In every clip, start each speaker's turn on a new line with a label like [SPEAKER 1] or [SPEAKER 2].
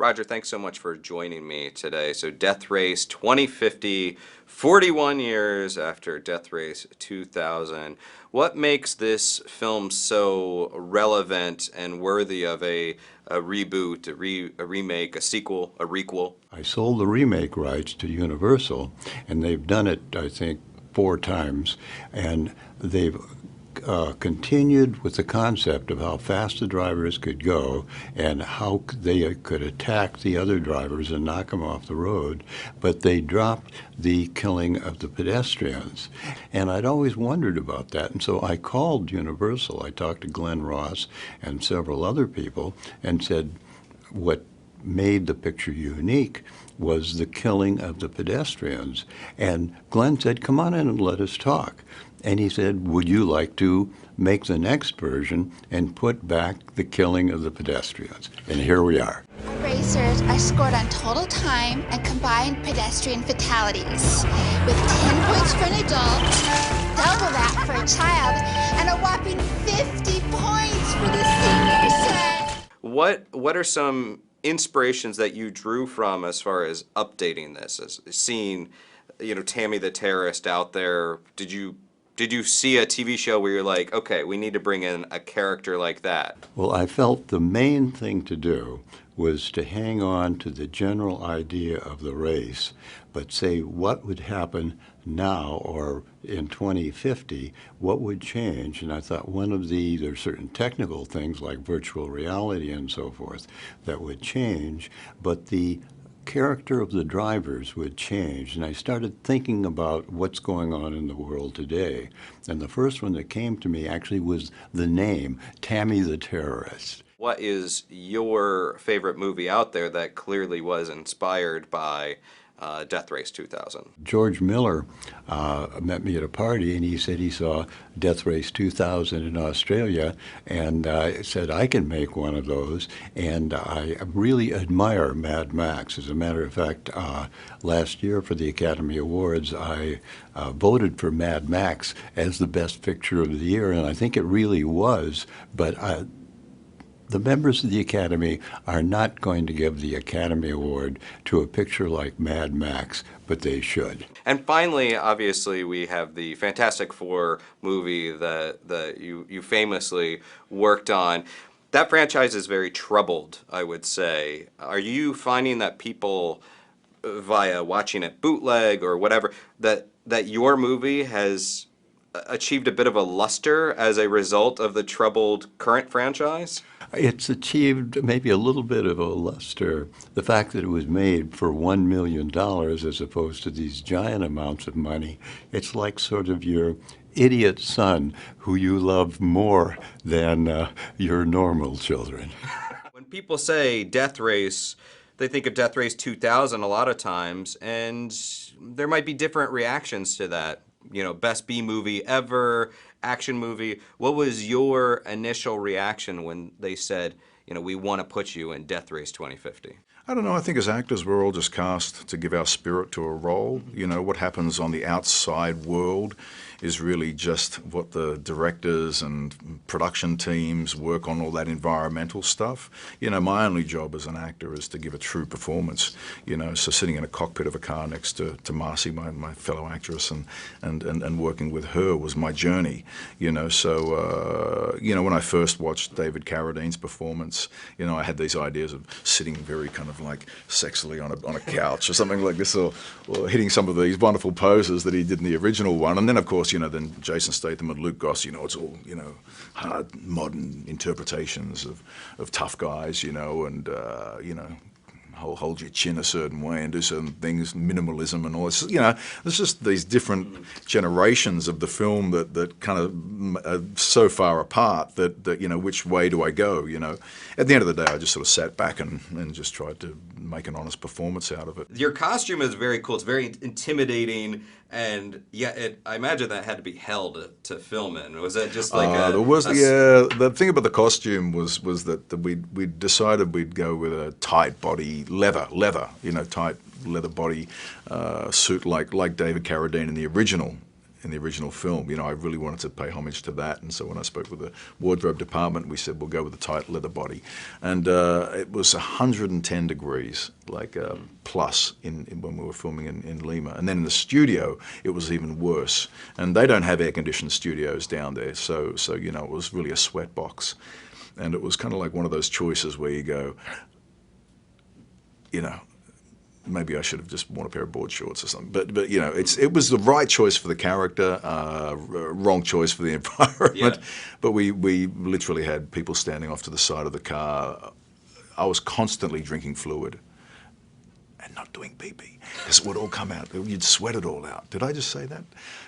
[SPEAKER 1] Roger, thanks so much for joining me today. So Death Race 2050, 41 years after Death Race 2000. What makes this film so relevant and worthy of a reboot, a remake, a sequel, a requel?
[SPEAKER 2] I sold the remake rights to Universal, and they've done it, I think, 4 times, and they've continued with the concept of how fast the drivers could go and how they could attack the other drivers and knock them off the road, but they dropped the killing of the pedestrians. And I'd always wondered about that, and so I called Universal. I talked to Glenn Ross and several other people and said what made the picture unique was the killing of the pedestrians. And Glenn said, "Come on in and let us talk." And he said, "Would you like to make the next version and put back the killing of the pedestrians?" And here we are.
[SPEAKER 3] Our racers are scored on total time and combined pedestrian fatalities, with 10 points for an adult, double that for a child, and a whopping 50 points for the senior set.
[SPEAKER 1] What are some inspirations that you drew from as far as updating this, as seeing, Tammy the terrorist out there? Did you see a TV show where you're like, okay, we need to bring in a character like that?
[SPEAKER 2] Well, I felt the main thing to do was to hang on to the general idea of the race, but say what would happen now or in 2050, what would change? And I thought there's certain technical things like virtual reality and so forth that would change, but the character of the drivers would change. And I started thinking about what's going on in the world today. And the first one that came to me actually was the name, Tammy the Terrorist.
[SPEAKER 1] What is your favorite movie out there that clearly was inspired by Death Race 2000?
[SPEAKER 2] George Miller met me at a party, and he said he saw Death Race 2000 in Australia, and said, I can make one of those. And I really admire Mad Max. As a matter of fact, last year for the Academy Awards, I voted for Mad Max as the best picture of the year, and I think it really was, but the members of the Academy are not going to give the Academy Award to a picture like Mad Max, but they should.
[SPEAKER 1] And finally, obviously, we have the Fantastic Four movie that you famously worked on. That franchise is very troubled, I would say. Are you finding that people, via watching it bootleg or whatever, that your movie has achieved a bit of a luster as a result of the troubled current franchise?
[SPEAKER 2] It's achieved maybe a little bit of a luster. The fact that it was made for $1 million as opposed to these giant amounts of money, it's like sort of your idiot son who you love more than your normal children.
[SPEAKER 1] When people say Death Race, they think of Death Race 2000 a lot of times, and there might be different reactions to that. Best B movie ever, action movie. What was your initial reaction when they said, we want to put you in Death Race 2050?
[SPEAKER 4] I don't know. I think as actors, we're all just cast to give our spirit to a role. What happens on the outside world is really just what the directors and production teams work on, all that environmental stuff. My only job as an actor is to give a true performance. So sitting in a cockpit of a car next to Marcy, my fellow actress, and working with her was my journey. So when I first watched David Carradine's performance, I had these ideas of sitting very kind of like sexily on a couch or something like this, or hitting some of these wonderful poses that he did in the original one. And then, of course, then Jason Statham and Luke Goss, it's all, hard, modern interpretations of tough guys, and, hold your chin a certain way and do certain things, minimalism and all this. There's just these different generations of the film that kind of are so far apart that which way do I go, At the end of the day, I just sort of sat back and just tried to make an honest performance out of it.
[SPEAKER 1] Your costume is very cool. It's very intimidating, and I imagine that had to be held to film in. Was that just like
[SPEAKER 4] the thing about the costume was that we decided we'd go with a tight body, leather, tight leather body suit like David Carradine in the original in the original film. You know, I really wanted to pay homage to that, and so when I spoke with the wardrobe department, we said we'll go with the tight leather body, and it was 110 degrees, like plus, when we were filming in Lima, and then in the studio it was even worse, and they don't have air-conditioned studios down there, so you know, it was really a sweat box, and it was kind of like one of those choices where you go, you know, maybe I should have just worn a pair of board shorts or something. But you know, it was the right choice for the character, wrong choice for the environment.
[SPEAKER 1] Yeah.
[SPEAKER 4] But we literally had people standing off to the side of the car. I was constantly drinking fluid and not doing pee-pee, because it would all come out. You'd sweat it all out. Did I just say that?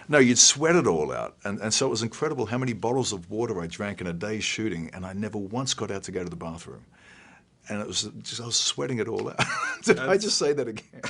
[SPEAKER 4] No, you'd sweat it all out. And so it was incredible how many bottles of water I drank in a day's shooting, and I never once got out to go to the bathroom. And it was just, I was sweating it all out. Did I just say that again?